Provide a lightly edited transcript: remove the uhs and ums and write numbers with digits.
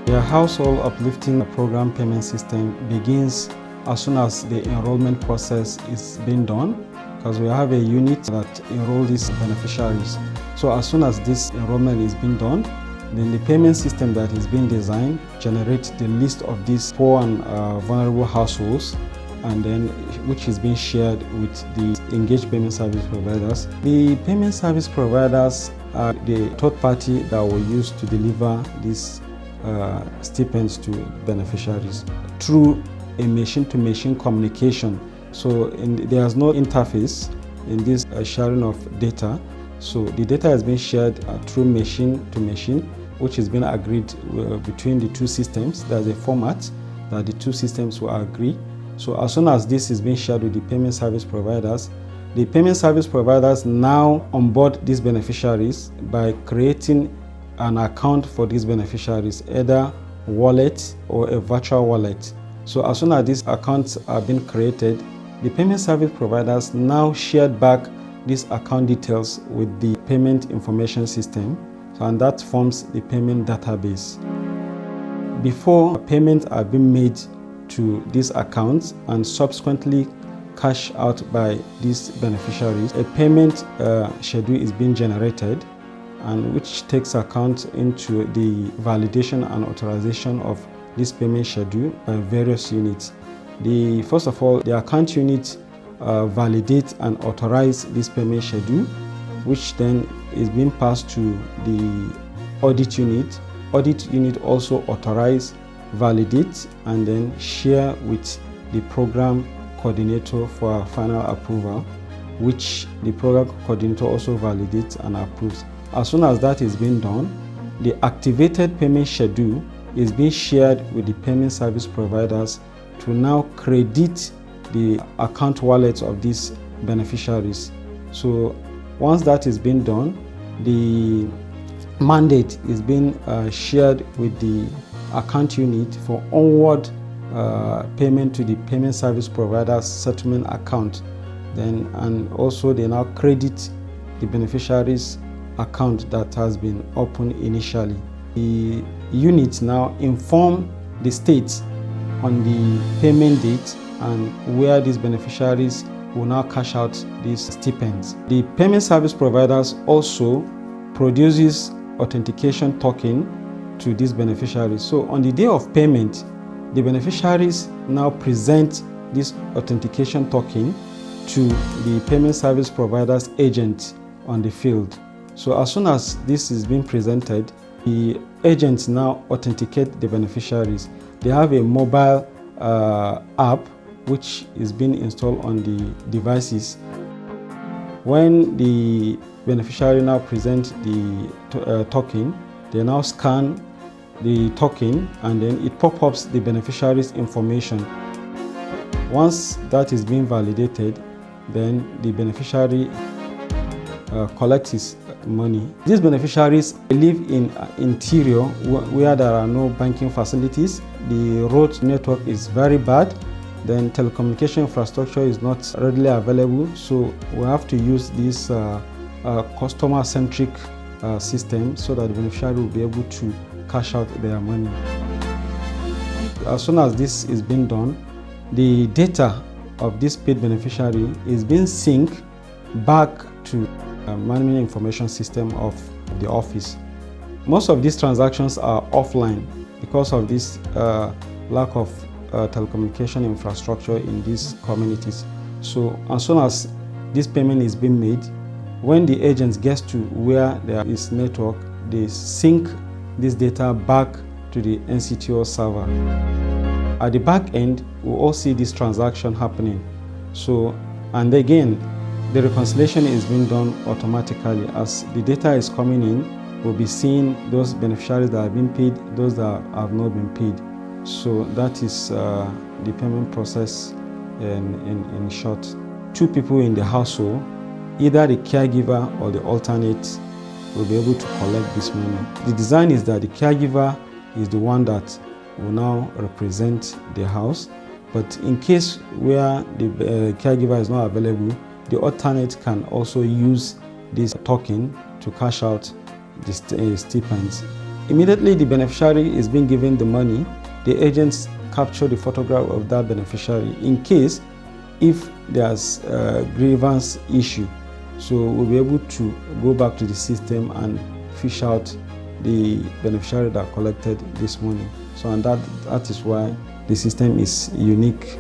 The household uplifting program payment system begins as soon as the enrollment process is being done, because we have a unit that enroll these beneficiaries. So as soon as this enrollment is being done, then the payment system that is being designed generates the list of these poor and vulnerable households, and then which is being shared with the engaged payment service providers. The payment service providers are the third party that will use to deliver these stipends to beneficiaries through a machine-to-machine communication. So there's no interface in this sharing of data. So the data has been shared through machine-to-machine, which has been agreed between the two systems. There's a format that the two systems will agree. So as soon as this is being shared with the payment service providers now onboard these beneficiaries by creating an account for these beneficiaries, either wallet or a virtual wallet. So as soon as these accounts are being created, the payment service providers now shared back these account details with the payment information system, and that forms the payment database. Before payments are being made to these accounts and subsequently cashed out by these beneficiaries, a payment schedule is being generated, and which takes account into the validation and authorization of this payment schedule by various units. First of all, the account unit validates and authorizes this payment schedule, which then is being passed to the audit unit. Audit unit also authorizes, validates, and then share with the program coordinator for final approval, which the program coordinator also validates and approves. As soon as that is being done, the activated payment schedule is being shared with the payment service providers to now credit the account wallets of these beneficiaries. So once that is being done, the mandate is being shared with the account unit for onward payment to the payment service provider's settlement account. And also they now credit the beneficiaries account that has been opened initially. The units now inform the states on the payment date and where these beneficiaries will now cash out these stipends. The payment service providers also produces authentication token to these beneficiaries. So on the day of payment, the beneficiaries now present this authentication token to the payment service provider's agent on the field. So as soon as this is being presented, the agents now authenticate the beneficiaries. They have a mobile app which is being installed on the devices. When the beneficiary now presents the token, they now scan the token and then it pops up the beneficiary's information. Once that is being validated, then the beneficiary collects his money. These beneficiaries live in interior where there are no banking facilities. The road network is very bad. Then telecommunication infrastructure is not readily available. So we have to use this customer-centric system so that the beneficiary will be able to cash out their money. As soon as this is being done, the data of this paid beneficiary is being synced back to management information system of the office. Most of these transactions are offline because of this lack of telecommunication infrastructure in these communities. So as soon as this payment is being made, when the agents get to where there is network, they sync this data back to the Ncto server. At the back end, we all see this transaction happening. So, and again, the reconciliation is being done automatically. As the data is coming in, we'll be seeing those beneficiaries that have been paid, those that have not been paid. So that is the payment process in short. Two people in the household, either the caregiver or the alternate, will be able to collect this money. The design is that the caregiver is the one that will now represent the house, But in case where the caregiver is not available, the alternate can also use this token to cash out the stipends. Immediately the beneficiary is being given the money, the agents capture the photograph of that beneficiary in case if there's a grievance issue. So we'll be able to go back to the system and fish out the beneficiary that collected this money. So and that is why the system is unique